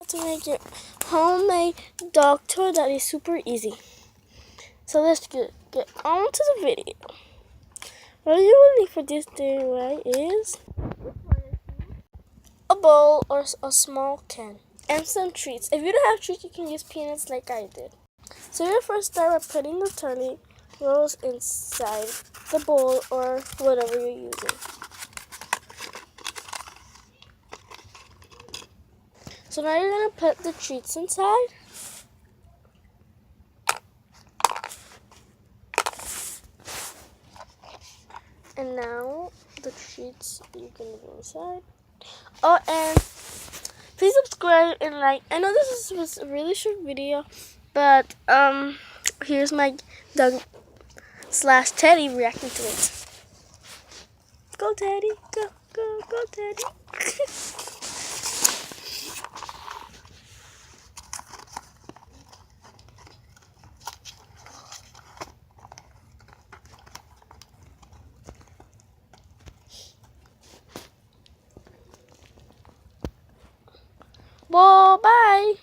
To make your homemade dog toy that is super easy. So let's get on to the video. What you will need for this DIY is a bowl or a small can and some treats. If you don't have treats, you can use peanuts like I did. So you first start by putting the toilet rolls inside the bowl or whatever you're using. So now you're going to put the treats inside. And now the treats you're going to go inside. Oh, and please subscribe and like. I know this was a really short video, but here's my dog / Teddy reacting to it. Go Teddy, go Teddy. Well, bye.